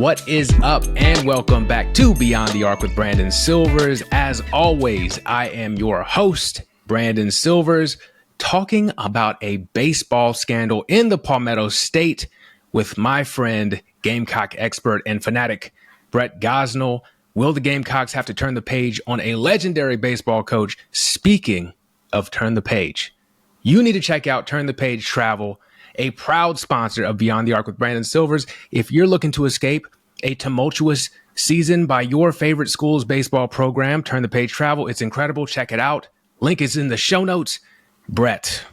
What is up, and welcome back to Beyond the Arc with Brandon Silvers. As always, I am your host, Brandon Silvers, talking about a baseball scandal in the Palmetto State with my friend, Gamecock expert and fanatic, Brett Gosnell. Will the Gamecocks have to turn the page on a legendary baseball coach? Speaking of turn the page, you need to check out Turn the Page Travel, a proud sponsor of Beyond the Arc with Brandon Silvers. If you're looking to escape a tumultuous season by your favorite school's baseball program, Turn the Page Travel, it's incredible. Check it out. Link is in the show notes. Brett,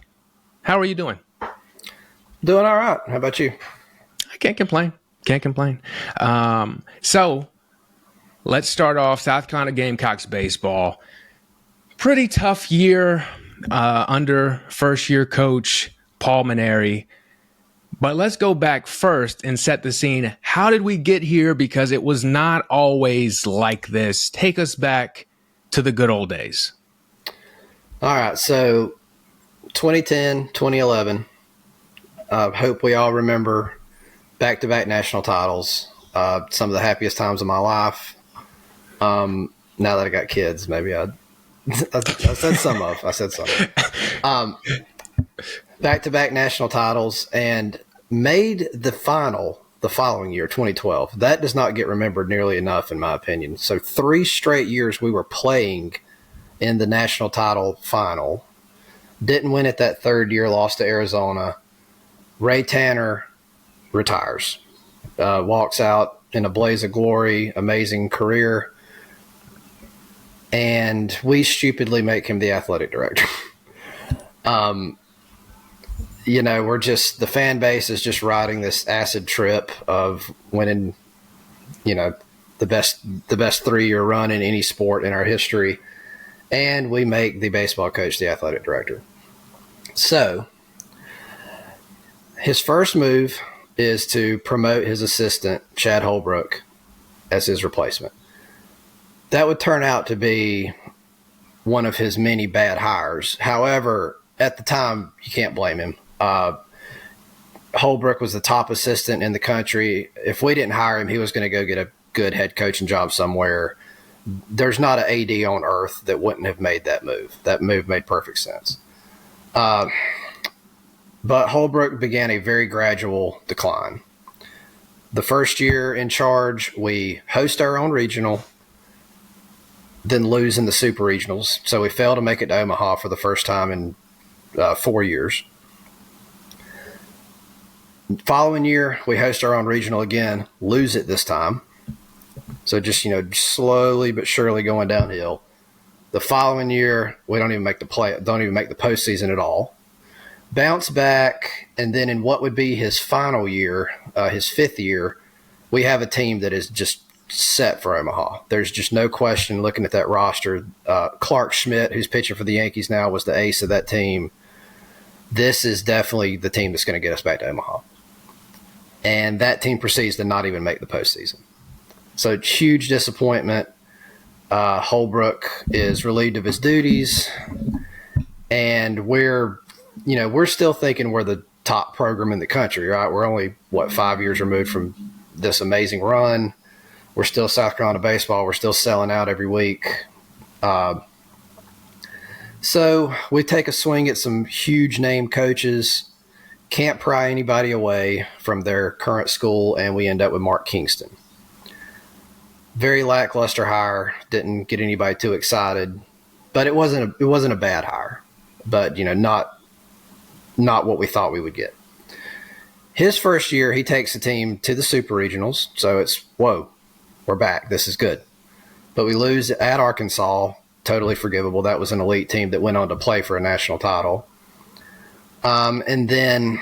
how are you doing? Doing all right. How about you? I can't complain. So let's start off South Carolina Gamecocks baseball. Pretty tough year under first-year coach Paul Mainieri. But let's go back first and set the scene. How did we get here? Because it was not always like this. Take us back to the good old days. All right. So 2010, 2011, I hope we all remember back-to-back national titles, some of the happiest times of my life. Now that I got kids, maybe I said some of. Back-to-back national titles and made the final the following year, 2012. That does not get remembered nearly enough, in my opinion. So 3 straight years we were playing in the national title final. Didn't win it that third year, lost to Arizona. Ray Tanner retires, walks out in a blaze of glory, amazing career, and we stupidly make him the athletic director. We're just, the fan base is just riding this acid trip of winning, the best 3-year run in any sport in our history. And we make the baseball coach the athletic director. So his first move is to promote his assistant, Chad Holbrook, as his replacement. That would turn out to be one of his many bad hires. However, at the time, you can't blame him. Holbrook was the top assistant in the country. If we didn't hire him, he was going to go get a good head coaching job somewhere. There's not an AD on earth that wouldn't have made that move. That move made perfect sense. But Holbrook began a very gradual decline. The first year in charge, we host our own regional, then lose in the super regionals. So we failed to make it to Omaha for the first time in 4 years. Following year, we host our own regional again, lose it this time. So just, slowly but surely going downhill. The following year, we don't even make the postseason at all. Bounce back, and then in what would be his final year, his 5th year, we have a team that is just set for Omaha. There's just no question looking at that roster. Clark Schmidt, who's pitching for the Yankees now, was the ace of that team. This is definitely the team that's going to get us back to Omaha. And that team proceeds to not even make the postseason. So huge disappointment. Holbrook is relieved of his duties, and we're still thinking we're the top program in the country, right? We're only, 5 years removed from this amazing run. We're still South Carolina baseball. We're still selling out every week. So we take a swing at some huge name coaches, can't pry anybody away from their current school, and we end up with Mark Kingston. Very lackluster hire, didn't get anybody too excited, but it wasn't a bad hire, but not what we thought we would get. His first year, he takes the team to the super regionals, so it's, whoa, we're back. This is good. But we lose at Arkansas, totally forgivable. That was an elite team that went on to play for a national title. And then,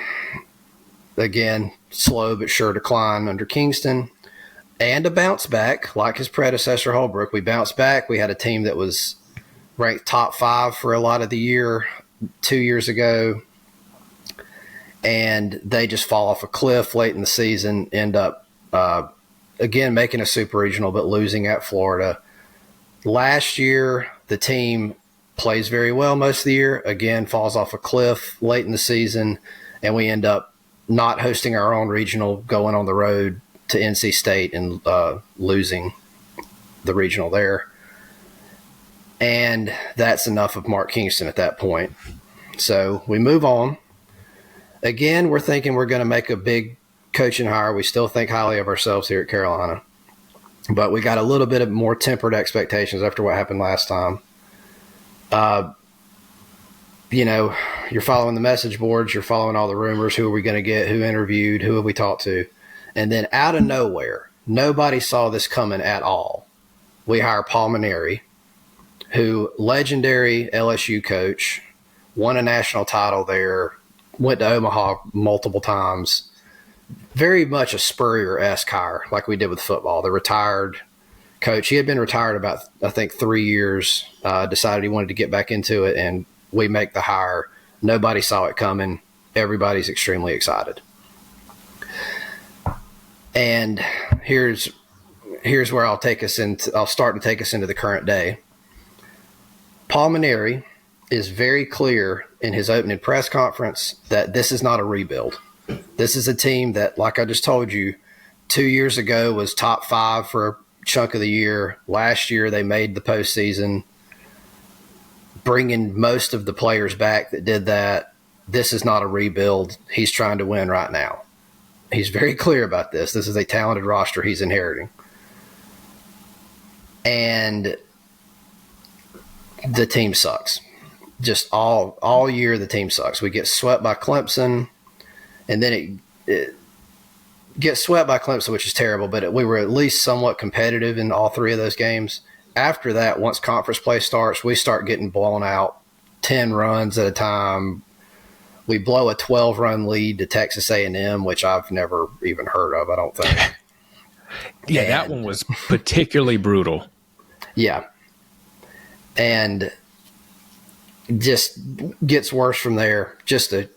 again, slow but sure decline under Kingston. And a bounce back, like his predecessor, Holbrook. We bounced back. We had a team that was ranked top 5 for a lot of the year 2 years ago. And they just fall off a cliff late in the season, end up, again, making a super regional, but losing at Florida. Last year, the team plays very well most of the year, again, falls off a cliff late in the season, and we end up not hosting our own regional, going on the road to NC State and losing the regional there. And that's enough of Mark Kingston at that point. So we move on. Again, we're thinking we're going to make a big coaching hire. We still think highly of ourselves here at Carolina. But we got a little bit of more tempered expectations after what happened last time. You're following the message boards. You're following all the rumors. Who are we going to get? Who interviewed? Who have we talked to? And then out of nowhere, nobody saw this coming at all. We hire Paul Mainieri, who legendary LSU coach, won a national title there, went to Omaha multiple times. Very much a Spurrier-esque hire, like we did with football. The retired coach. He had been retired about, I think, 3 years, decided he wanted to get back into it, and we make the hire. Nobody saw it coming. Everybody's extremely excited. And here's where I'll start to take us into the current day. Paul Mainieri is very clear in his opening press conference that this is not a rebuild. This is a team that, like I just told you, 2 years ago was top 5 for a chunk of the year. Last year they made the postseason, bringing most of the players back that did that. This is not a rebuild. He's trying to win right now. He's very clear about this. This is a talented roster he's inheriting. And the team sucks. Just all year the team sucks. We get swept by Clemson, and then it gets swept by Clemson, which is terrible, but we were at least somewhat competitive in all 3 of those games. After that, once conference play starts, we start getting blown out 10 runs at a time. We blow a 12-run lead to Texas A&M, which I've never even heard of, I don't think. Yeah, that one was particularly brutal. Yeah. And just gets worse from there. Just a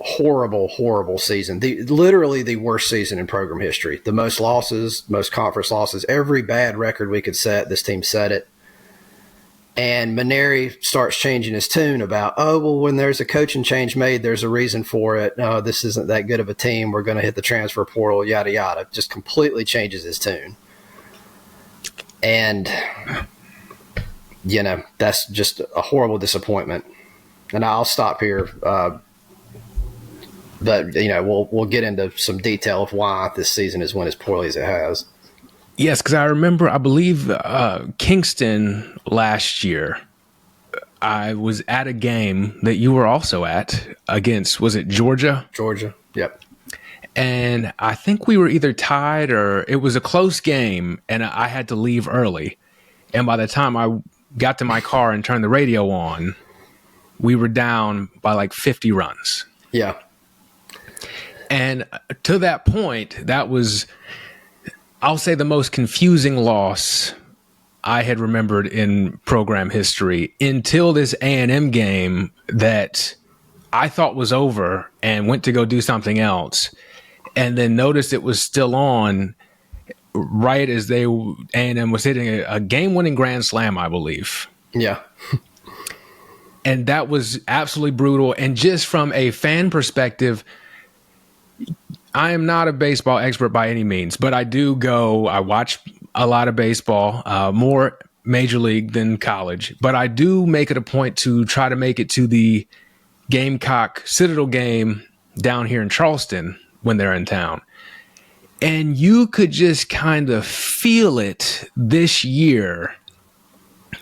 horrible, horrible season. Literally the worst season in program history. The most losses, most conference losses. Every bad record we could set, this team set it. And Mainieri starts changing his tune about, when there's a coaching change made, there's a reason for it. No, this isn't that good of a team. We're going to hit the transfer portal, yada, yada. Just completely changes his tune. And, that's just a horrible disappointment. And I'll stop here. But, we'll get into some detail of why this season has went as poorly as it has. Yes, because I believe Kingston last year, I was at a game that you were also at against, was it Georgia? Georgia, yep. And I think we were either tied or it was a close game, and I had to leave early. And by the time I got to my car and turned the radio on, we were down by like 50 runs. Yeah. And to that point, that was, I'll say, the most confusing loss I had remembered in program history until this A&M game that I thought was over and went to go do something else, and then noticed it was still on right as A&M was hitting a game-winning grand slam, I believe. Yeah. And that was absolutely brutal. And just from a fan perspective, I am not a baseball expert by any means, but I watch a lot of baseball, more major league than college, but I do make it a point to try to make it to the Gamecock Citadel game down here in Charleston when they're in town. And you could just kind of feel it this year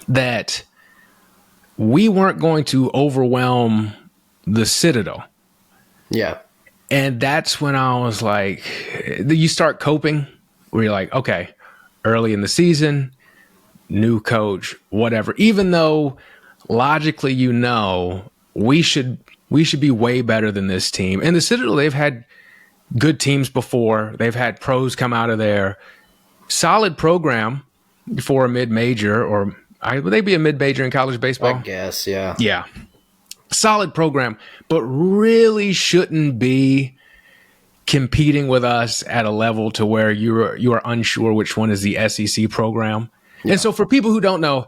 that we weren't going to overwhelm the Citadel. Yeah. And that's when I was like, you start coping where you're like, okay, early in the season, new coach, whatever. Even though logically, we should be way better than this team. And the Citadel, they've had good teams before. They've had pros come out of there. Solid program for a mid-major, or would they be a mid-major in college baseball? I guess, yeah. Yeah. Solid program, but really shouldn't be competing with us at a level to where you are unsure which one is the SEC program. Yeah. And so for people who don't know,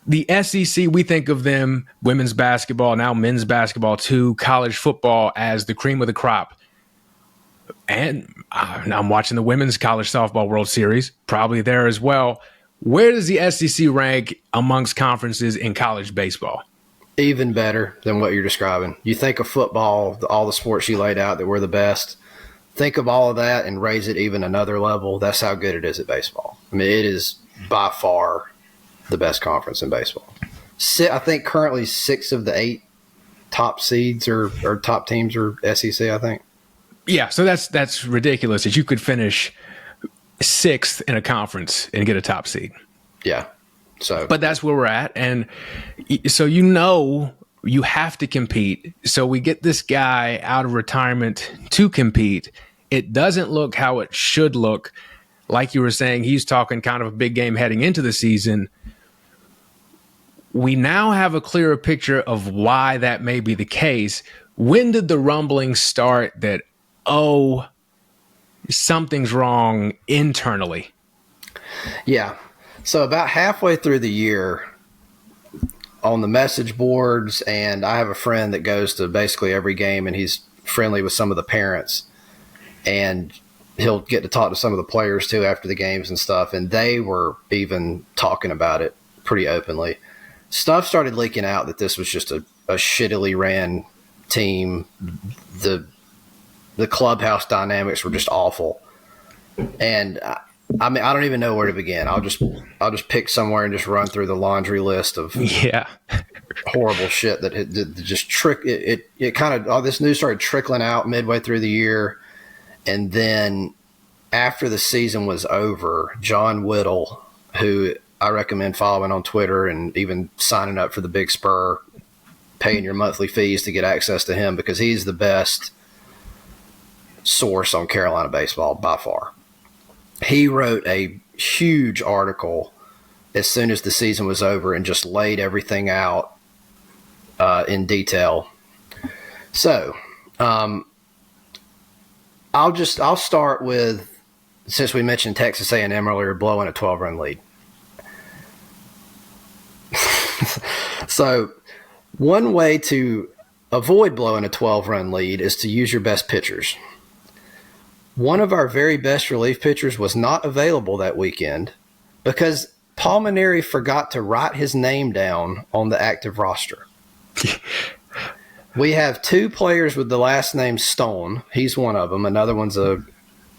the SEC, we think of them, women's basketball, now men's basketball too, college football, as the cream of the crop. And I'm watching the Women's College Softball World Series, probably there as well. Where does the SEC rank amongst conferences in college baseball? Even better than what you're describing. You think of football, all the sports you laid out that were the best. Think of all of that and raise it even another level. That's how good it is at baseball. I mean, it is by far the best conference in baseball. I think currently 6 of the 8 top seeds or top teams are SEC, I think. Yeah, so that's ridiculous that you could finish 6th in a conference and get a top seed. Yeah. So, but that's where we're at. And so, you have to compete. So we get this guy out of retirement to compete. It doesn't look how it should look. Like you were saying, he's talking kind of a big game heading into the season. We now have a clearer picture of why that may be the case. When did the rumblings start that, something's wrong internally? Yeah. So about halfway through the year, on the message boards, and I have a friend that goes to basically every game, and he's friendly with some of the parents, and he'll get to talk to some of the players too after the games and stuff, and they were even talking about it pretty openly. Stuff started leaking out that this was just a shittily ran team. The clubhouse dynamics were just awful, and I mean, I don't even know where to begin. I'll just pick somewhere and just run through the laundry list of horrible shit that just it kind of, all this news started trickling out midway through the year. And then after the season was over, John Whittle, who I recommend following on Twitter and even signing up for the Big Spur, paying your monthly fees to get access to him, because he's the best source on Carolina baseball by far. He wrote a huge article as soon as the season was over and just laid everything out in detail. So I'll start with, since we mentioned Texas A&M earlier, blowing a 12-run lead. So one way to avoid blowing a 12-run lead is to use your best pitchers. One of our very best relief pitchers was not available that weekend because Paul Mainieri forgot to write his name down on the active roster. We have 2 players with the last name Stone. He's one of them. Another one's a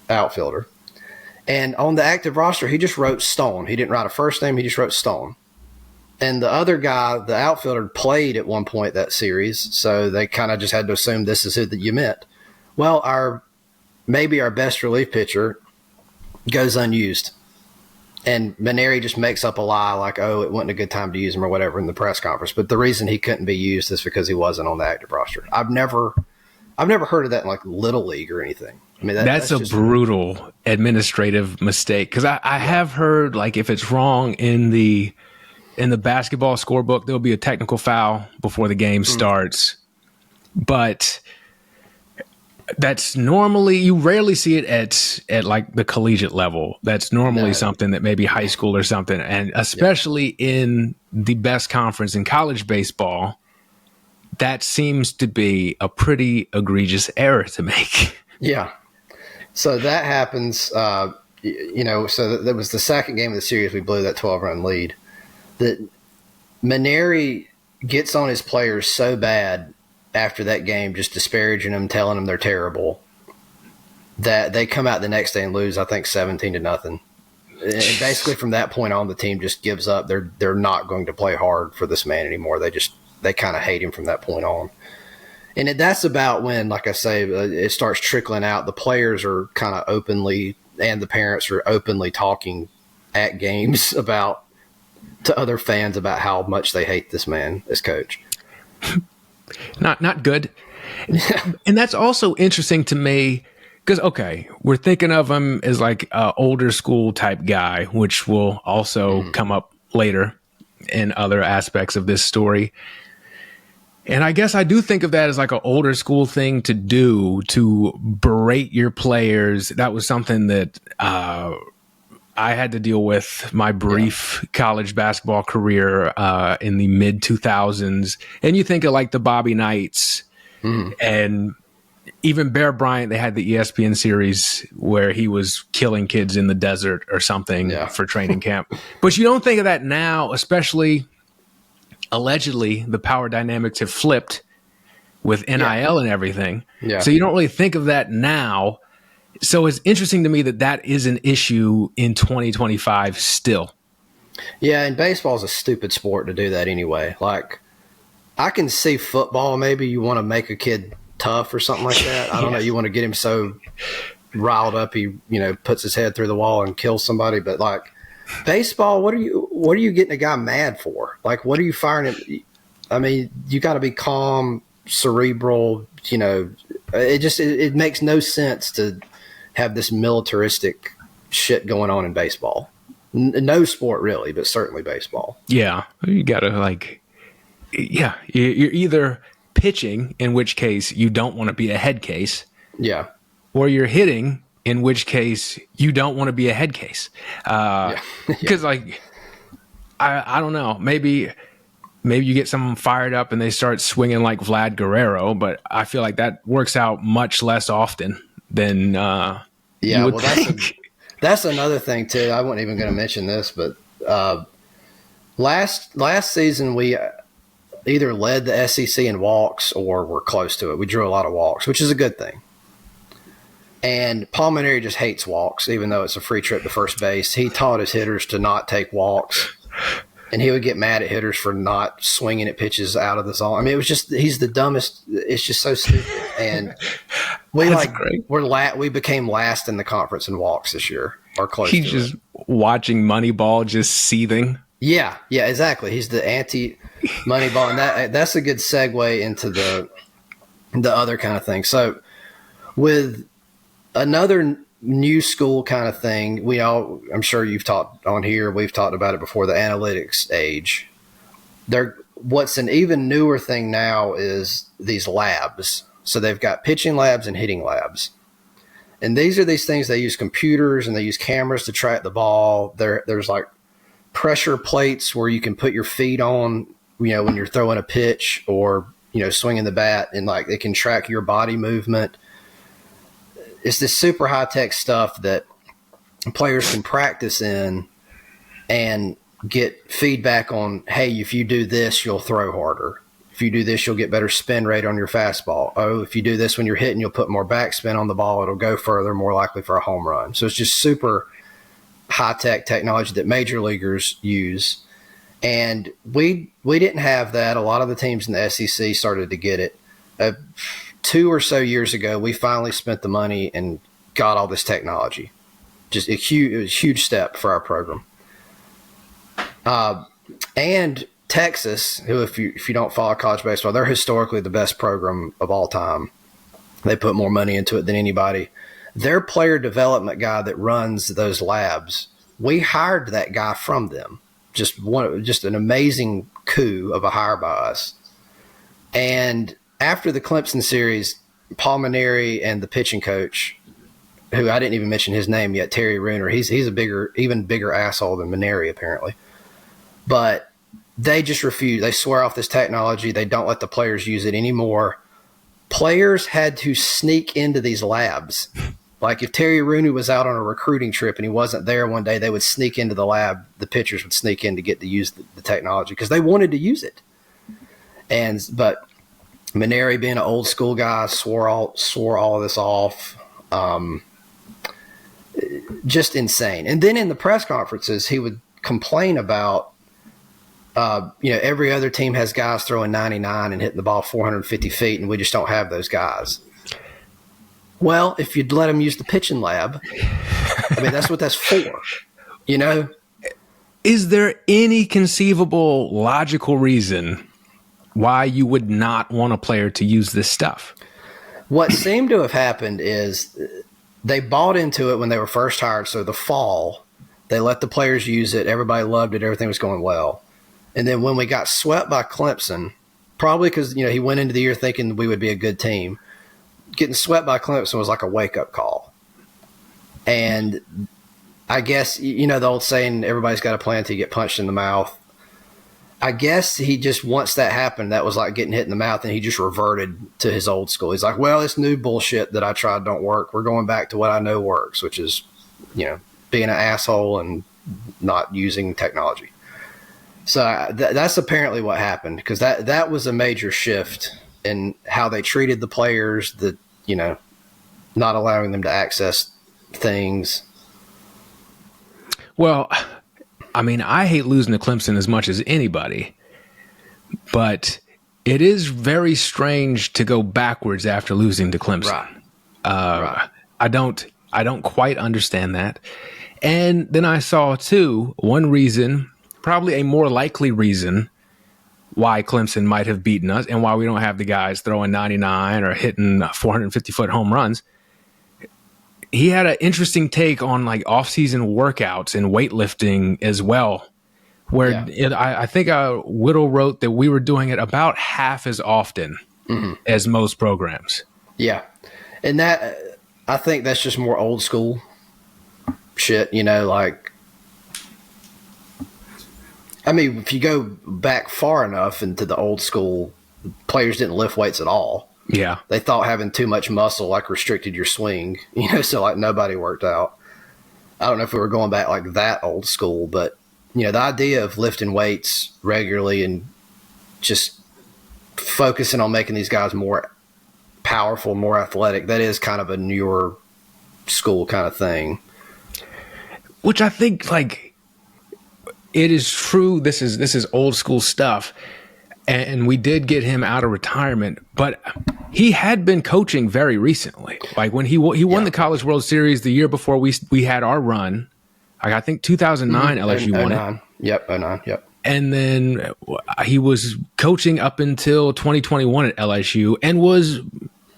outfielder. And on the active roster, he just wrote Stone. He didn't write a first name. He just wrote Stone. And the other guy, the outfielder, played at one point that series, so they kind of just had to assume this is who that you meant. Well, maybe our best relief pitcher goes unused. And Mainieri just makes up a lie like, it wasn't a good time to use him or whatever in the press conference. But the reason he couldn't be used is because he wasn't on the active roster. I've never heard of that in like Little League or anything. I mean, that's a brutal administrative mistake. Because I have heard, like, if it's wrong in the basketball scorebook, there'll be a technical foul before the game starts. But that's normally, you rarely see it at like the collegiate level. That's normally something that maybe high school or something. And especially in the best conference in college baseball, that seems to be a pretty egregious error to make. Yeah. So that happens, so that was the second game of the series. We blew that 12-run lead. That Mainieri gets on his players so bad after that game, just disparaging them, telling them they're terrible, that they come out the next day and lose, I think, 17-0. And basically from that point on, the team just gives up. They're not going to play hard for this man anymore. They kind of hate him from that point on. And that's about when, like I say, it starts trickling out. The players are kind of openly, and the parents are openly talking at games to other fans about how much they hate this man as coach. Not good. And that's also interesting to me because, okay, we're thinking of him as like an older school type guy, which will also come up later in other aspects of this story. And I guess I do think of that as like an older school thing to do, to berate your players. That was something that I had to deal with my brief college basketball career in the mid 2000s. And you think of like the Bobby Knights and even Bear Bryant, they had the ESPN series where he was killing kids in the desert or something for training camp. But you don't think of that now, especially allegedly the power dynamics have flipped with NIL and everything. Yeah. So you don't really think of that now. So it's interesting to me that is an issue in 2025 still. Yeah, and baseball is a stupid sport to do that anyway. Like, I can see football, maybe you want to make a kid tough or something like that. I don't know. You want to get him so riled up he, puts his head through the wall and kills somebody. But like baseball, what are you getting a guy mad for? Like, what are you firing him? I mean, you got to be calm, cerebral. It makes no sense to have this militaristic shit going on in baseball. No sport really, but certainly baseball. Yeah, you got to you're either pitching, in which case you don't want to be a head case. Yeah. Or you're hitting, in which case you don't want to be a head case. Because I don't know, maybe you get someone fired up and they start swinging like Vlad Guerrero, but I feel like that works out much less often than you would think. That's another thing too. I wasn't even going to mention this, but last season we either led the SEC in walks or were close to it. We drew a lot of walks, which is a good thing. And Paul Mainieri just hates walks, even though it's a free trip to first base. He taught his hitters to not take walks, and he would get mad at hitters for not swinging at pitches out of the zone. I mean, it was just he's the dumbest. It's just so stupid. And we became last in the conference in walks this year, or close. He's just watching Moneyball, just seething. Yeah, exactly. He's the anti-Moneyball, and that's a good segue into the other kind of thing. So with another new school kind of thing, I'm sure you've talked on here, we've talked about it before, the analytics age. What's an even newer thing now is these labs. So they've got pitching labs and hitting labs. And these are these things, they use computers and they use cameras to track the ball. There's like pressure plates where you can put your feet on, when you're throwing a pitch or, swinging the bat, and like it can track your body movement. It's this super high tech stuff that players can practice in and get feedback on, hey, if you do this, you'll throw harder. If you do this, you'll get better spin rate on your fastball. Oh, if you do this when you're hitting, you'll put more backspin on the ball. It'll go further, more likely for a home run. So it's just super high-tech technology that major leaguers use. And we didn't have that. A lot of the teams in the SEC started to get it. 2 or so years ago, we finally spent the money and got all this technology. Just it was a huge step for our program. And Texas, who if you don't follow college baseball, they're historically the best program of all time. They put more money into it than anybody. Their player development guy that runs those labs, we hired that guy from them. Just an amazing coup of a hire by us. And after the Clemson series, Paul Mainieri and the pitching coach, who I didn't even mention his name yet, Terry Rooner, he's a even bigger asshole than Mainieri apparently. But they just refuse. They swear off this technology. They don't let the players use it anymore. Players had to sneak into these labs. Like if Terry Rooney was out on a recruiting trip and he wasn't there one day, they would sneak into the lab. The pitchers would sneak in to get to use the technology because they wanted to use it. But Mainieri, being an old school guy, swore all of this off. Just insane. And then in the press conferences, he would complain about, every other team has guys throwing 99 and hitting the ball 450 feet, and we just don't have those guys. Well, if you'd let them use the pitching lab, I mean, that's what that's for, Is there any conceivable logical reason why you would not want a player to use this stuff? What seemed to have happened is they bought into it when they were first hired. So the fall, they let the players use it. Everybody loved it. Everything was going well. And then when we got swept by Clemson, probably because, he went into the year thinking we would be a good team, getting swept by Clemson was like a wake-up call. And I guess, the old saying, everybody's got a plan until you get punched in the mouth. I guess he just, once that happened, that was like getting hit in the mouth, and he just reverted to his old school. He's like, well, this new bullshit that I tried don't work. We're going back to what I know works, which is, being an asshole and not using technology. So that's apparently what happened, because that was a major shift in how they treated the players, that, not allowing them to access things. Well, I mean, I hate losing to Clemson as much as anybody, but it is very strange to go backwards after losing to Clemson. Right. I don't quite understand that. And then I saw too, one reason, probably a more likely reason why Clemson might have beaten us and why we don't have the guys throwing 99 or hitting 450-foot home runs. He had an interesting take on like off-season workouts and weightlifting as well, where I think Whittle wrote that we were doing it about half as often as most programs. Yeah. And that, I think that's just more old school shit, like, I mean, if you go back far enough into the old school, players didn't lift weights at all. Yeah. They thought having too much muscle like restricted your swing, so like nobody worked out. I don't know if we were going back like that old school, but the idea of lifting weights regularly and just focusing on making these guys more powerful, more athletic, that is kind of a newer school kind of thing. Which I think, like, it is true. This is old school stuff. And we did get him out of retirement, but he had been coaching very recently. Like when he won the College World Series the year before we had our run. Like I think 2009 LSU won it. Yep, 09, yep. And then he was coaching up until 2021 at LSU and was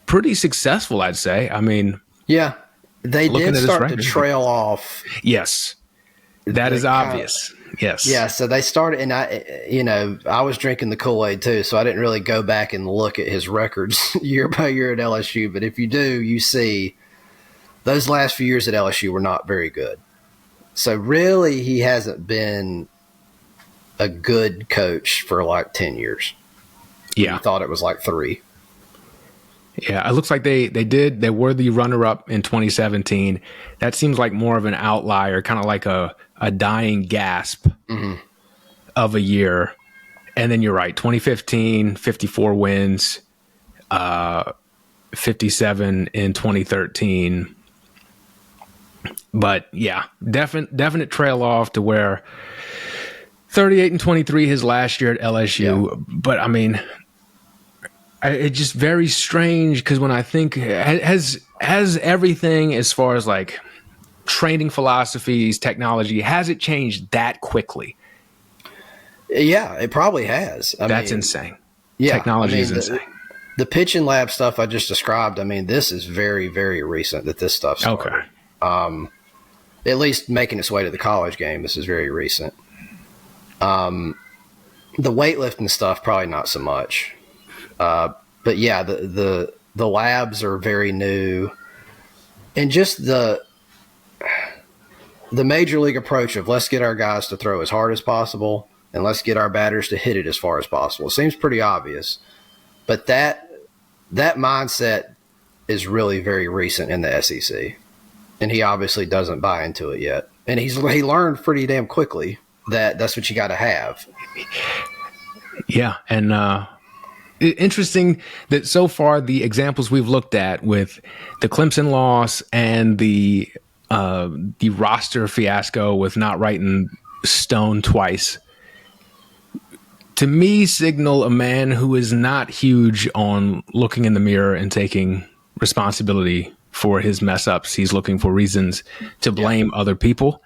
pretty successful, I'd say. I mean, yeah, they did start to trail off. Yes, that is obvious. Yes. Yeah, so they started, and I was drinking the Kool-Aid too, so I didn't really go back and look at his records year by year at LSU. But if you do, you see those last few years at LSU were not very good. So really, he hasn't been a good coach for like 10 years. Yeah. I thought it was like 3. Yeah, it looks like they were the runner-up in 2017. That seems like more of an outlier, kind of like a dying gasp of a year. And then you're right, 2015, 54 wins, 57 in 2013. But yeah, definite trail off to where 38 and 23 his last year at LSU. Yeah. But I mean, it's just very strange because when I think has everything as far as like training philosophies, technology, has it changed that quickly? Yeah, it probably has. That's insane. Yeah, technology is insane. The pitch and lab stuff I just described, I mean, this is very, very recent that this stuff started. Okay. At least making its way to the college game, this is very recent. The weightlifting stuff, probably not so much. But yeah, the labs are very new, and just the major league approach of let's get our guys to throw as hard as possible and let's get our batters to hit it as far as possible. It seems pretty obvious, but that mindset is really very recent in the SEC, and he obviously doesn't buy into it yet. And he learned pretty damn quickly that that's what you got to have. Yeah, and interesting that so far the examples we've looked at with the Clemson loss and the roster fiasco with not writing Stone twice, to me signal a man who is not huge on looking in the mirror and taking responsibility for his mess ups. He's looking for reasons to blame other people.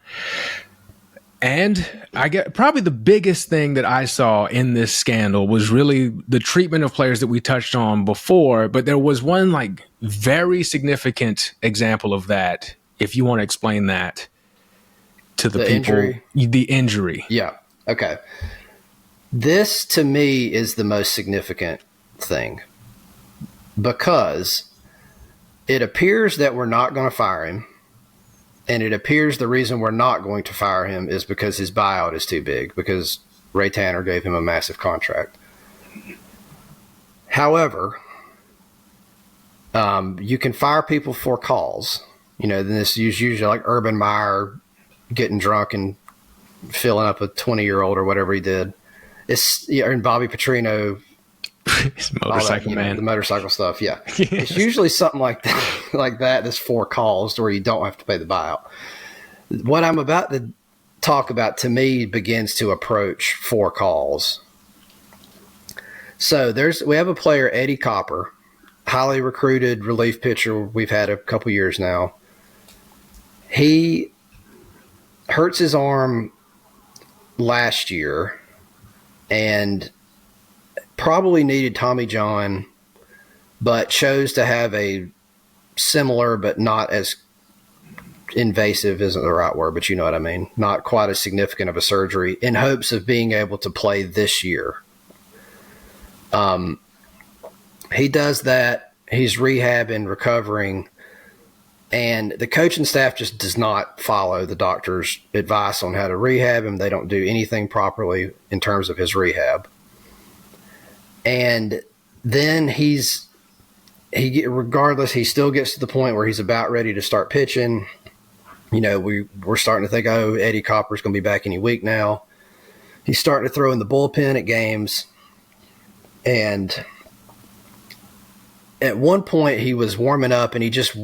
And I get probably the biggest thing that I saw in this scandal was really the treatment of players that we touched on before. But there was one like very significant example of that. If you want to explain that to the people, the injury. Yeah. Okay. This to me is the most significant thing because it appears that we're not going to fire him. And it appears the reason we're not going to fire him is because his buyout is too big, because Ray Tanner gave him a massive contract. However, you can fire people for calls. Then this is usually like Urban Meyer getting drunk and filling up a 20-year-old or whatever he did. And Bobby Petrino, motorcycle man, the motorcycle stuff. Yeah, yes. It's usually something like that. That's 4 calls where you don't have to pay the buyout. What I'm about to talk about, to me, begins to approach 4 calls. So we have a player, Eddie Copper, highly recruited relief pitcher we've had a couple years now. He hurts his arm last year and probably needed Tommy John, but chose to have a similar but not as invasive isn't the right word, but you know what I mean, not quite as significant of a surgery, in hopes of being able to play this year. He does that. He's rehabbing, recovering, and the coaching staff just does not follow the doctor's advice on how to rehab him. They don't do anything properly in terms of his rehab. And then regardless, he still gets to the point where he's about ready to start pitching. We're starting to think, Eddie Copper's going to be back any week now. He's starting to throw in the bullpen at games. And at one point he was warming up and he just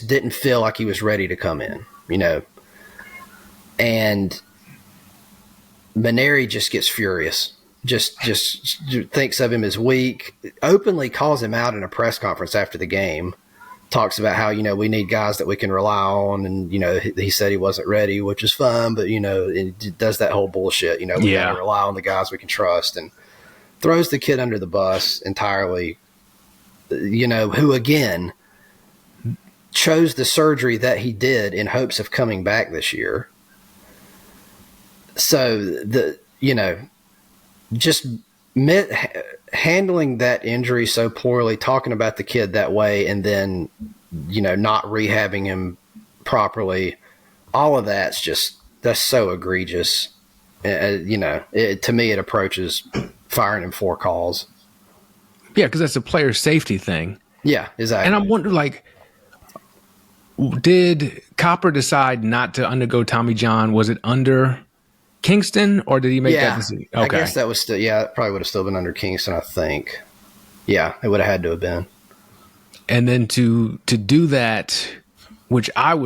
didn't feel like he was ready to come in, and Mainieri just gets furious, just thinks of him as weak, openly calls him out in a press conference after the game, talks about how, we need guys that we can rely on. And, he said he wasn't ready, which is fine, but, it does that whole bullshit, we got to rely on the guys we can trust, and throws the kid under the bus entirely, who again chose the surgery that he did in hopes of coming back this year. So handling that injury so poorly, talking about the kid that way, and then, not rehabbing him properly, all of that's so egregious. To me, it approaches firing him 4 calls. Yeah, because that's a player safety thing. Yeah, exactly. And I'm wondering, did Copper decide not to undergo Tommy John? Was it under Kingston, or did he make that decision? Okay. I guess that was still, it probably would have still been under Kingston, I think. Yeah, it would have had to have been. And then to do that, which I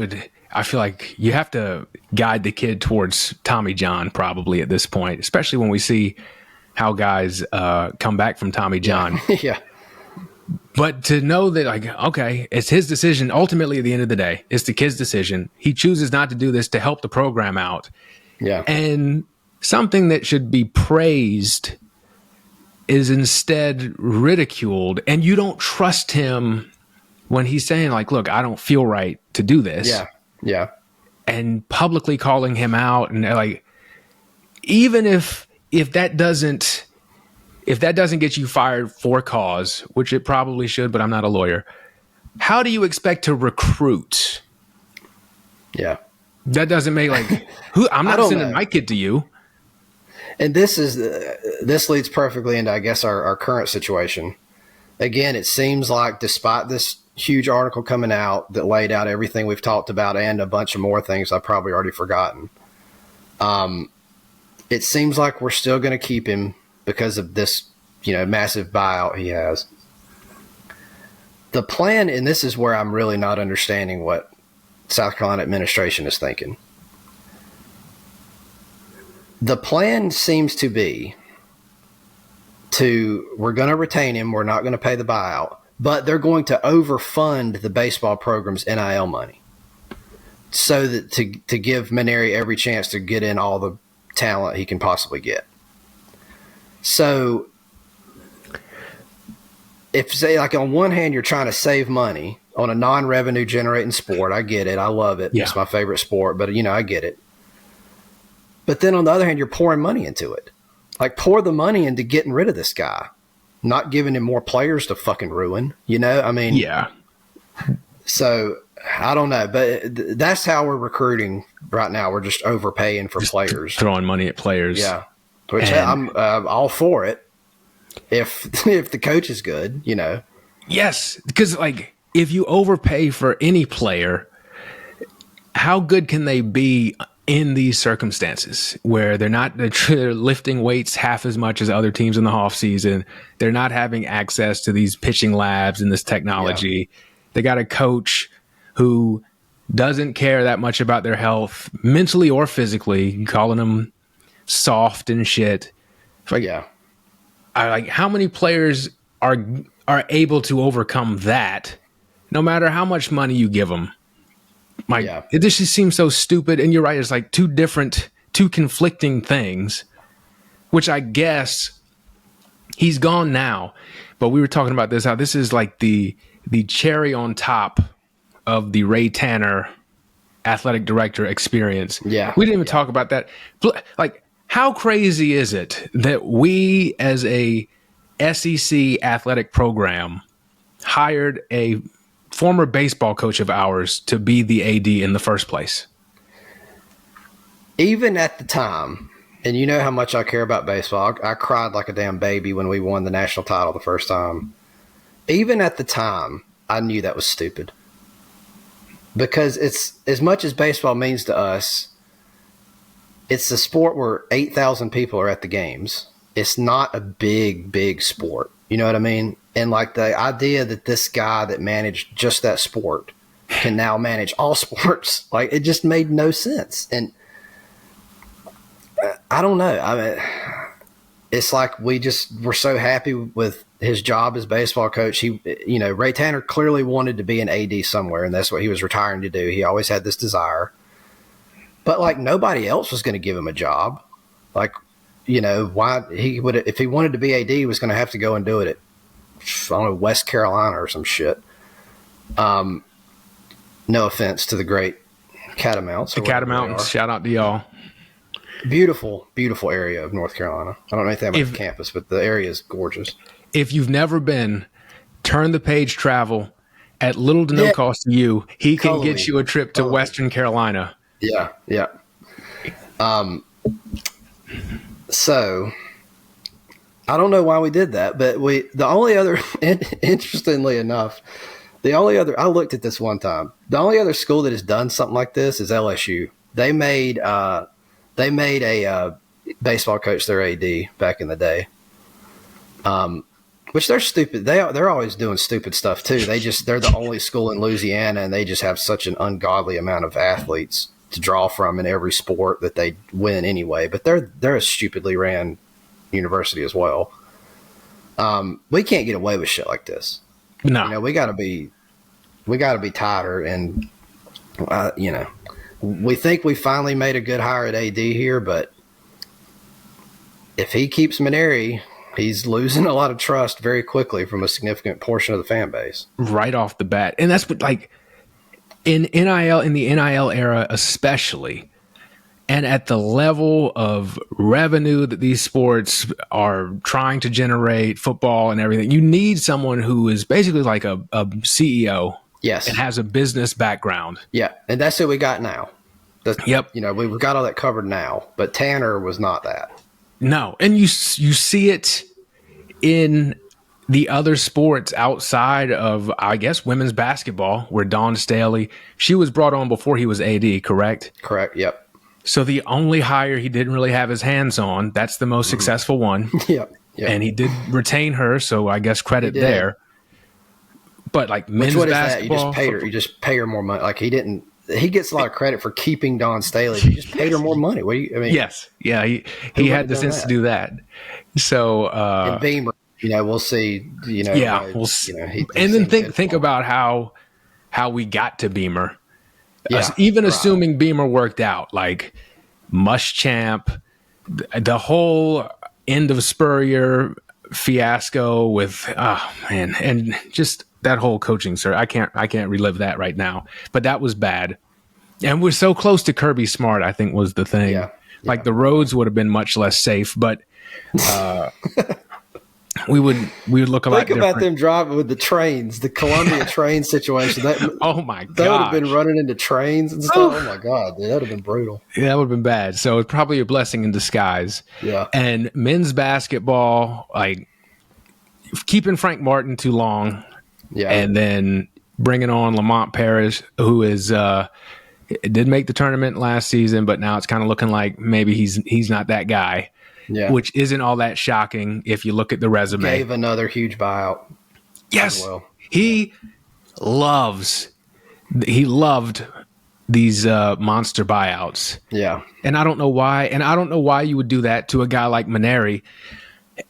feel like you have to guide the kid towards Tommy John probably at this point, especially when we see how guys come back from Tommy John. Yeah. But to know that, okay, it's his decision. Ultimately, at the end of the day, it's the kid's decision. He chooses not to do this to help the program out. Yeah. And something that should be praised is instead ridiculed. And you don't trust him when he's saying, look, I don't feel right to do this. Yeah. Yeah. And publicly calling him out. And even if that doesn't get you fired for cause, which it probably should, but I'm not a lawyer, how do you expect to recruit? Yeah. That doesn't make I'm not sending my kid to you. And this leads perfectly into, I guess, our current situation. Again, it seems like despite this huge article coming out that laid out everything we've talked about and a bunch of more things I've probably already forgotten, it seems like we're still going to keep him because of this, massive buyout he has. The plan, and this is where I'm really not understanding what South Carolina administration is thinking. The plan seems to be we're going to retain him, we're not going to pay the buyout, but they're going to overfund the baseball program's NIL money so that to give Mainieri every chance to get in all the talent he can possibly get. So if, say, on one hand, you're trying to save money on a non-revenue generating sport, I get it. I love it. Yeah. It's my favorite sport, but I get it. But then on the other hand, you're pouring money into it. Pour the money into getting rid of this guy, not giving him more players to fucking ruin, Yeah. So I don't know, but that's how we're recruiting right now. We're just overpaying for players. Throwing money at players. Yeah. which And I'm all for it if the coach is good, yes, because like if you overpay for any player, how good can they be in these circumstances where they're lifting weights half as much as other teams in the off season? They're not having access to these pitching labs and this technology. Yeah. They got a coach who doesn't care that much about their health, mentally or physically, calling them soft and shit. Like, how many players are able to overcome that, no matter how much money you give them? It just seems so stupid. And you're right. It's like two conflicting things, which I guess he's gone now. But we were talking about this, how this is like the cherry on top of the Ray Tanner athletic director experience. Yeah. We didn't even talk about that. Like, how crazy is it that we as a SEC athletic program hired a former baseball coach of ours to be the AD in the first place? Even at the time, and you know how much I care about baseball, I cried like a damn baby when we won the national title the first time. Even at the time, I knew that was stupid. Because it's, as much as baseball means to us, it's a sport where 8,000 people are at the games. It's not a big, big sport. You know what I mean? And like the idea that this guy that managed just that sport can now manage all sports, like it just made no sense. And I don't know. I mean, it's like we're so happy with his job as baseball coach. Ray Tanner clearly wanted to be an AD somewhere, and that's what he was retiring to do. He always had this desire. But like nobody else was going to give him a job. Like, why he would, if he wanted to be AD, he was going to have to go and do it at, I don't know, West Carolina or some shit. No offense to the great Catamounts. The Catamounts, shout out to y'all. Beautiful, beautiful area of North Carolina. I don't know anything about the campus, but the area is gorgeous. If you've never been, turn the page travel at little to no cost to you. He can get you a trip to Western Carolina. Yeah, yeah. So I don't know why we did that, but interestingly enough, I looked at this one time. The only other school that has done something like this is LSU. They made a baseball coach their AD back in the day. Which they're stupid. They're always doing stupid stuff too. They're the only school in Louisiana, and they just have such an ungodly amount of athletes to draw from in every sport that they win anyway. But they're a stupidly ran university as well. We can't get away with shit like this. No, we got to be tighter. And we think we finally made a good hire at AD here, but if he keeps Mainieri, he's losing a lot of trust very quickly from a significant portion of the fan base. Right off the bat. And that's what, like, in the NIL era especially, and at the level of revenue that these sports are trying to generate, football and everything, you need someone who is basically like a CEO. Yes. And has a business background. Yeah. And that's what we got now. Yep. We've got all that covered now, but Tanner was not that. No. And you see it in the other sports outside of, I guess, women's basketball, where Dawn Staley, she was brought on before he was AD, correct? Correct. Yep. So the only hire he didn't really have his hands on, that's the most successful one. Yep. And he did retain her, so I guess credit there. But like men's basketball, you just pay her more money. Like he gets a lot of credit for keeping Dawn Staley. You just paid her more money. What do you? I mean, yes, yeah, he had the sense to do that. So and Beamer, we'll see. We'll see. And then think about how we got to Beamer. Yeah, assuming Beamer worked out, like Muschamp, the whole end of Spurrier fiasco with and just that whole coaching, sir. I can't relive that right now, but that was bad. And we're so close to Kirby Smart, I think, was the thing. Yeah. Like the roads would have been much less safe, but we would look a lot Think about different. them driving with the trains, the Columbia train situation. Oh my They would have been gosh. running into trains and stuff. Oh my God, dude, that would have been brutal. Yeah, that would have been bad. So it's probably a blessing in disguise. Yeah. And men's basketball, like keeping Frank Martin too long, Yeah. and then bringing on Lamont Paris, who is did make the tournament last season, but now it's kind of looking like maybe he's not that guy. Yeah. Which isn't all that shocking if you look at the resume. Gave another huge buyout. Yes, as well. he loved these monster buyouts. Yeah. And I don't know why. And I don't know why you would do that to a guy like Mainieri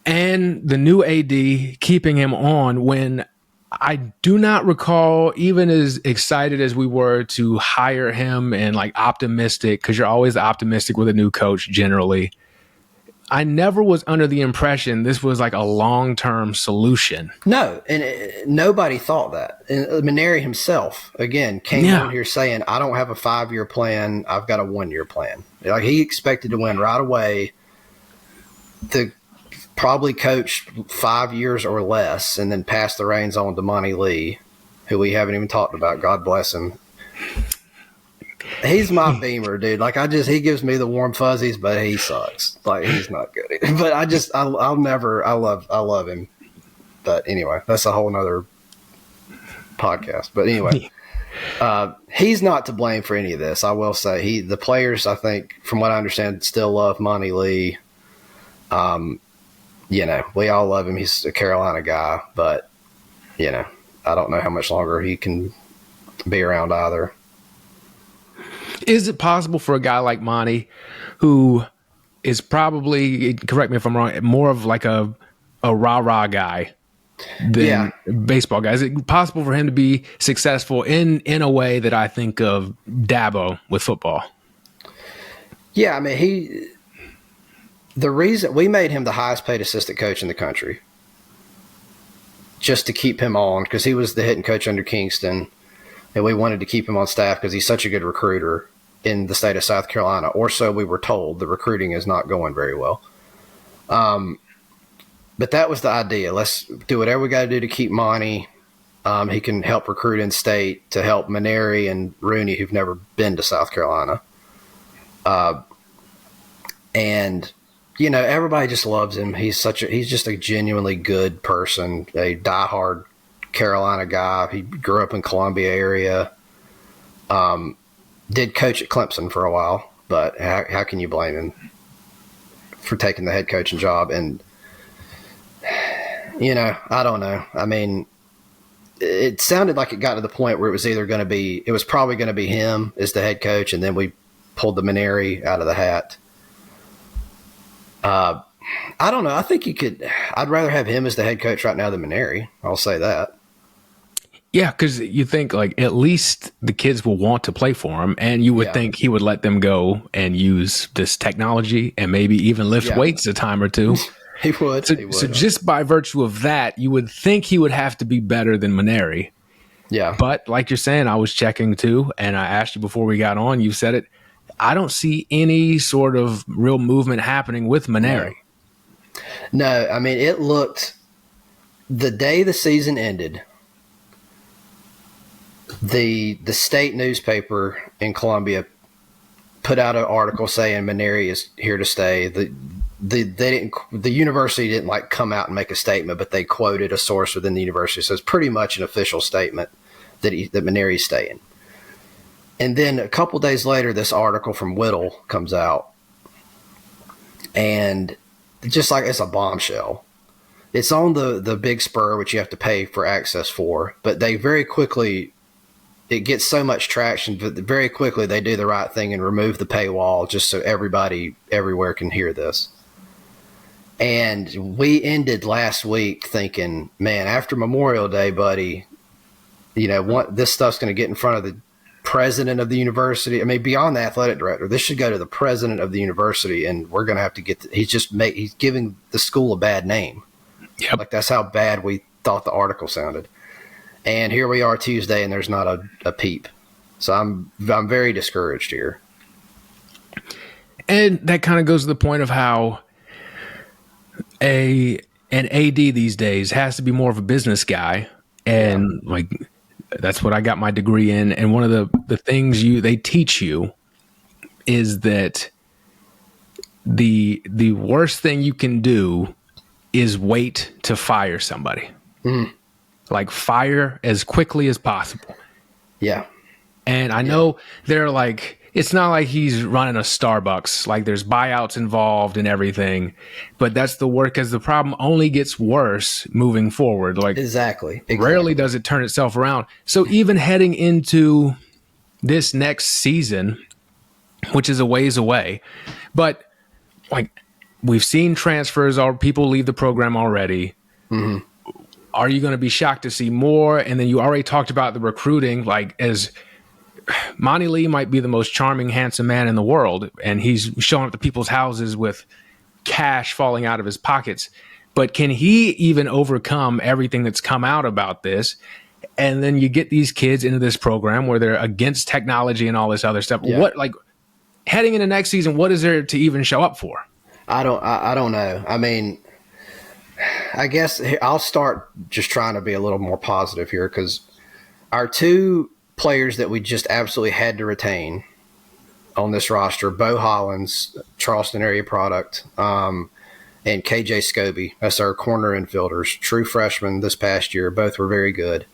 and the new AD keeping him on when I do not recall, even as excited as we were to hire him and like optimistic, because you're always optimistic with a new coach generally. I never was under the impression this was like a long-term solution. No, and nobody thought that. And Mainieri himself, again, came on here saying, I don't have a 5-year plan. I've got a 1-year plan. Like he expected to win right away. Probably coach 5 years or less and then pass the reins on to Monty Lee, who we haven't even talked about. God bless him. He's my beamer, dude. Like he gives me the warm fuzzies, but he sucks. Like he's not good. But I love him. But anyway, that's a whole nother podcast. But anyway, he's not to blame for any of this. I will say the players, I think, from what I understand, still love Monty Lee. We all love him. He's a Carolina guy, but I don't know how much longer he can be around either. Is it possible for a guy like Monty, who is probably, correct me if I'm wrong, more of like a rah-rah guy than baseball guy? Is it possible for him to be successful in a way that I think of Dabo with football? Yeah, I mean, the reason we made him the highest paid assistant coach in the country just to keep him on, because he was the hitting coach under Kingston. And we wanted to keep him on staff because he's such a good recruiter in the state of South Carolina. Or so we were told. The recruiting is not going very well. But that was the idea. Let's do whatever we got to do to keep Monty. He can help recruit in state to help Mainieri and Rooney, who've never been to South Carolina. And everybody just loves him. He's just a genuinely good person, a diehard Carolina guy. He grew up in Columbia area. Did coach at Clemson for a while, but how can you blame him for taking the head coaching job? And I don't know. I mean, it sounded like it got to the point where it was probably going to be him as the head coach, and then we pulled the Mainieri out of the hat. I don't know. I think I'd rather have him as the head coach right now than Mainieri. I'll say that. Yeah, because you think like at least the kids will want to play for him, and you would think he would let them go and use this technology and maybe even lift weights a time or two. He would. So just by virtue of that, you would think he would have to be better than Mainieri. Yeah. But like you're saying, I was checking too, and I asked you before we got on, you said it. I don't see any sort of real movement happening with Mainieri. No, I mean, it looked the day the season ended, the state newspaper in Columbia put out an article saying Mainieri is here to stay. The university didn't like come out and make a statement, but they quoted a source within the university. So it's pretty much an official statement that Mainieri's staying. And then a couple days later, this article from Whittle comes out, and just like it's a bombshell. It's on the Big Spur, which you have to pay for access for, but they very quickly, it gets so much traction, but very quickly they do the right thing and remove the paywall just so everybody everywhere can hear this. And we ended last week thinking, man, after Memorial Day, buddy, this stuff's going to get in front of the president of the university. I mean, beyond the athletic director, this should go to the president of the university, and we're going to have to get he's giving the school a bad name. Yep. Like that's how bad we thought the article sounded. And here we are Tuesday, and there's not a peep. So I'm very discouraged here. And that kind of goes to the point of how And AD these days has to be more of a business guy. And like, that's what I got my degree in. And one of the things they teach you is that the worst thing you can do is wait to fire somebody. Like, fire as quickly as possible. Yeah. And I know they're like, it's not like he's running a Starbucks, like there's buyouts involved and everything, but that's the work, because the problem only gets worse moving forward. Like, exactly. Rarely does it turn itself around. So even heading into this next season, which is a ways away, but like, we've seen transfers or people leave the program already. Are you going to be shocked to see more? And then you already talked about the recruiting, like, as Monty Lee might be the most charming, handsome man in the world, and he's showing up to people's houses with cash falling out of his pockets. But can he even overcome everything that's come out about this? And then you get these kids into this program where they're against technology and all this other stuff. Yeah. What, like, heading into next season, what is there to even show up for? I don't know. I mean, I guess I'll start just trying to be a little more positive here, because our two players that we just absolutely had to retain on this roster, Bo Hollins, Charleston area product, and KJ Scobie. That's our corner infielders, true freshmen this past year. Both were very good.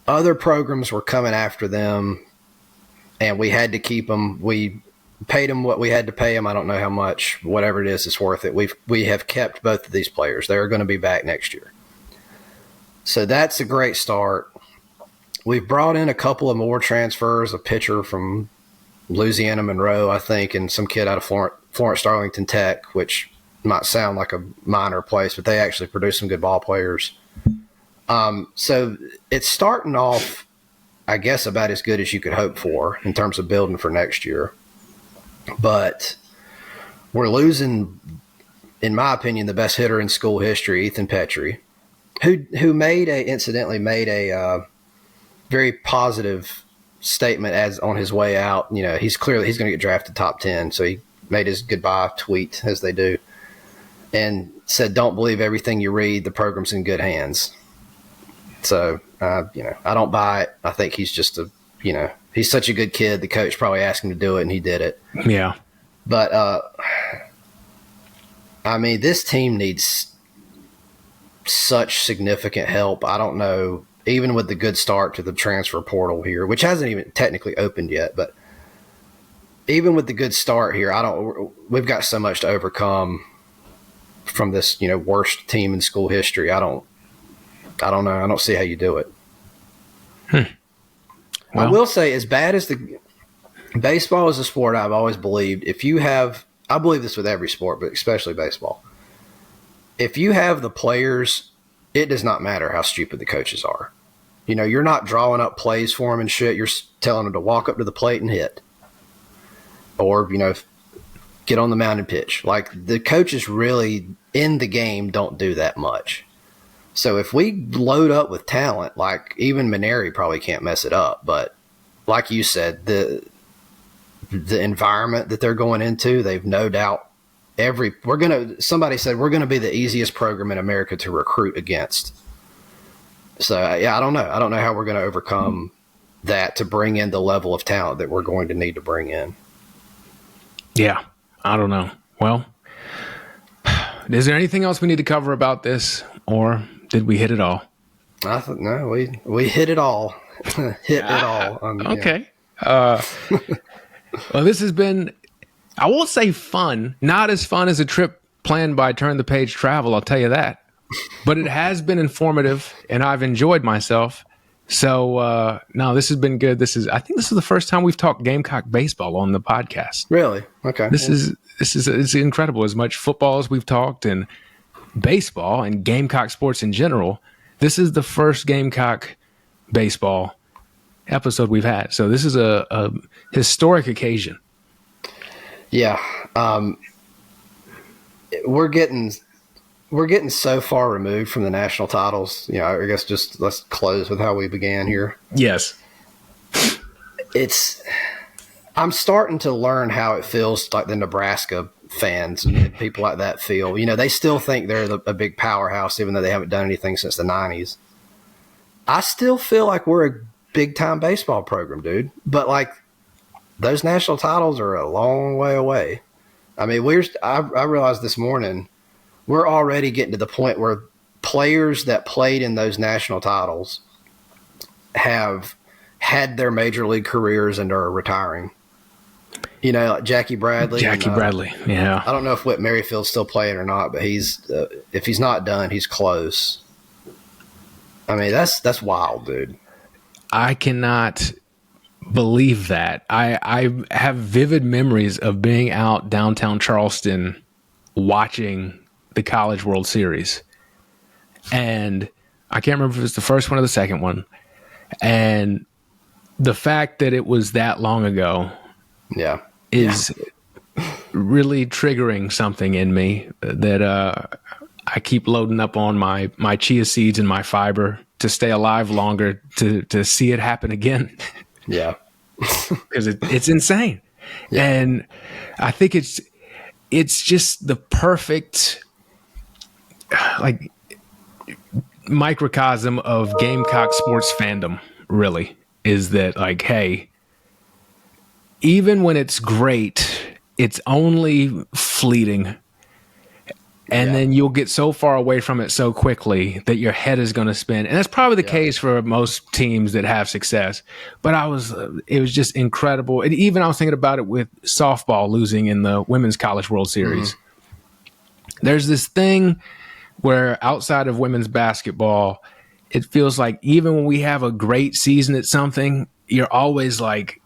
Other programs were coming after them, and we had to keep them. We paid them what we had to pay them. I don't know how much. Whatever it is, it's worth it. We have kept both of these players. They are going to be back next year. So that's a great start. We've brought in a couple of more transfers, a pitcher from Louisiana Monroe, I think, and some kid out of Florence Darlington Tech, which might sound like a minor place, but they actually produce some good ball players. So it's starting off, I guess, about as good as you could hope for in terms of building for next year. But we're losing, in my opinion, the best hitter in school history, Ethan Petrie, who incidentally made a very positive statement as on his way out. You know, he's going to get drafted top 10. So he made his goodbye tweet, as they do, and said, "Don't believe everything you read. The program's in good hands." So, I don't buy it. I think he's just he's such a good kid. The coach probably asked him to do it, and he did it. Yeah. But, I mean, this team needs such significant help. I don't know, even with the good start to the transfer portal here, which hasn't even technically opened yet, but even with the good start here, we've got so much to overcome from this, worst team in school history. I don't know. I don't see how you do it. Well, I will say, as bad as baseball is a sport, I've always believed, I believe this with every sport, but especially baseball. If you have the players, it does not matter how stupid the coaches are. You're not drawing up plays for them and shit. You're telling them to walk up to the plate and hit. Or, get on the mound and pitch. Like, the coaches really in the game don't do that much. So if we load up with talent, like even Mainieri probably can't mess it up. But like you said, the environment that they're going into, they've no doubt somebody said we're going to be the easiest program in America to recruit against. So, yeah, I don't know. I don't know how we're going to overcome that to bring in the level of talent that we're going to need to bring in. Yeah, I don't know. Well, is there anything else we need to cover about this, or did we hit it all? No, we hit it all. It all. Okay. Yeah. Well, this has been, I won't say fun, not as fun as a trip planned by Turn the Page Travel, I'll tell you that. But it has been informative, and I've enjoyed myself. So, no, this has been good. I think this is the first time we've talked Gamecock baseball on the podcast. Really? Okay. It's incredible. As much football as we've talked and baseball and Gamecock sports in general, this is the first Gamecock baseball episode we've had. So this is a historic occasion. Yeah. We're getting so far removed from the national titles. I guess just let's close with how we began here. Yes. I'm starting to learn how it feels like the Nebraska fans and people like that feel. They still think they're a big powerhouse, even though they haven't done anything since the 90s. I still feel like we're a big-time baseball program, dude. But, like, those national titles are a long way away. I mean, I realized this morning we're already getting to the point where players that played in those national titles have had their major league careers and are retiring. Like Jackie Bradley. Bradley, yeah. I don't know if Whit Merrifield's still playing or not, but if he's not done, he's close. I mean, that's wild, dude. I cannot believe that. I have vivid memories of being out downtown Charleston watching the College World Series. And I can't remember if it was the first one or the second one. And the fact that it was that long ago is really triggering something in me that I keep loading up on my chia seeds and my fiber to stay alive longer to see it happen again. Yeah. Because it's insane. Yeah. And I think it's just the perfect like microcosm of Gamecock sports fandom, really, is that, like, hey, even when it's great, it's only fleeting. And then you'll get so far away from it so quickly that your head is going to spin. And that's probably the case for most teams that have success. But it was just incredible. And even I was thinking about it with softball losing in the Women's College World Series. Mm-hmm. There's this thing where outside of women's basketball, it feels like even when we have a great season at something, you're always like,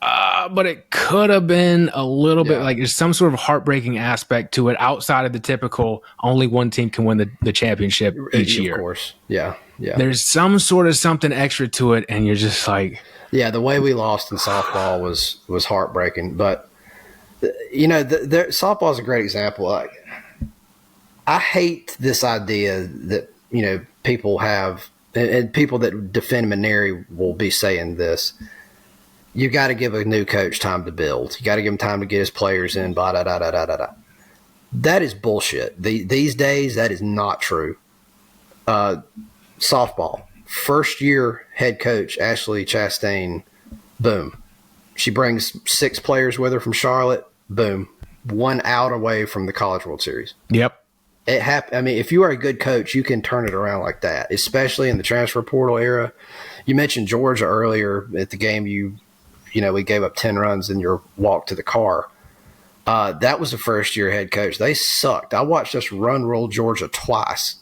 but it could have been a little bit, like there's some sort of heartbreaking aspect to it outside of the typical only one team can win the championship each year. Of course. Yeah. There's some sort of something extra to it, and you're just like... Yeah, the way we lost in softball was heartbreaking. But, softball is a great example. Like, I hate this idea that, people have, and people that defend Mainieri will be saying this. You got to give a new coach time to build. You got to give him time to get his players in, blah, da, da, da, da, da, da. That is bullshit. These days, that is not true. Softball. First year head coach, Ashley Chastain, boom. She brings 6 players with her from Charlotte, boom. 1 out away from the College World Series. Yep. I mean, if you are a good coach, you can turn it around like that, especially in the transfer portal era. You mentioned Georgia earlier at the game we gave up 10 runs in your walk to the car. That was the first-year head coach. They sucked. I watched us roll Georgia twice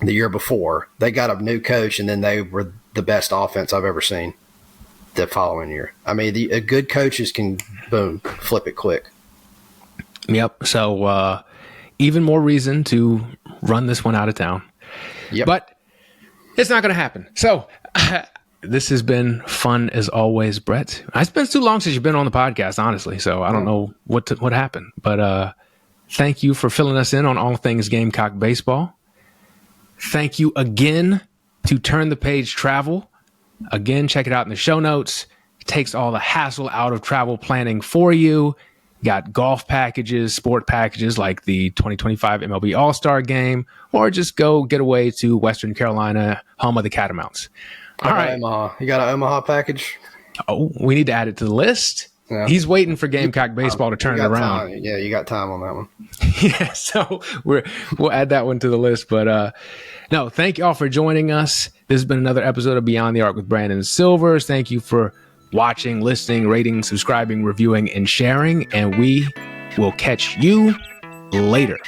the year before. They got a new coach, and then they were the best offense I've ever seen the following year. I mean, good coaches can, boom, flip it quick. Yep. So even more reason to run this one out of town. Yep. But it's not going to happen. So this has been fun as always, Brett. It's been too long since you've been on the podcast, honestly. So I don't know what happened. But thank you for filling us in on all things Gamecock baseball. Thank you again to Turn the Page Travel. Again, check it out in the show notes. It takes all the hassle out of travel planning for you. Got golf packages, sport packages like the 2025 MLB All-Star Game, or just go get away to Western Carolina, home of the Catamounts. All right. Omaha. You got an Omaha package? Oh, we need to add it to the list. Yeah. He's waiting for Gamecock baseball to turn it around. Time. Yeah, you got time on that one. Yeah, so we'll add that one to the list. But no, thank you all for joining us. This has been another episode of Beyond the Arc with Brandon Silvers. Thank you for watching, listening, rating, subscribing, reviewing, and sharing. And we will catch you later.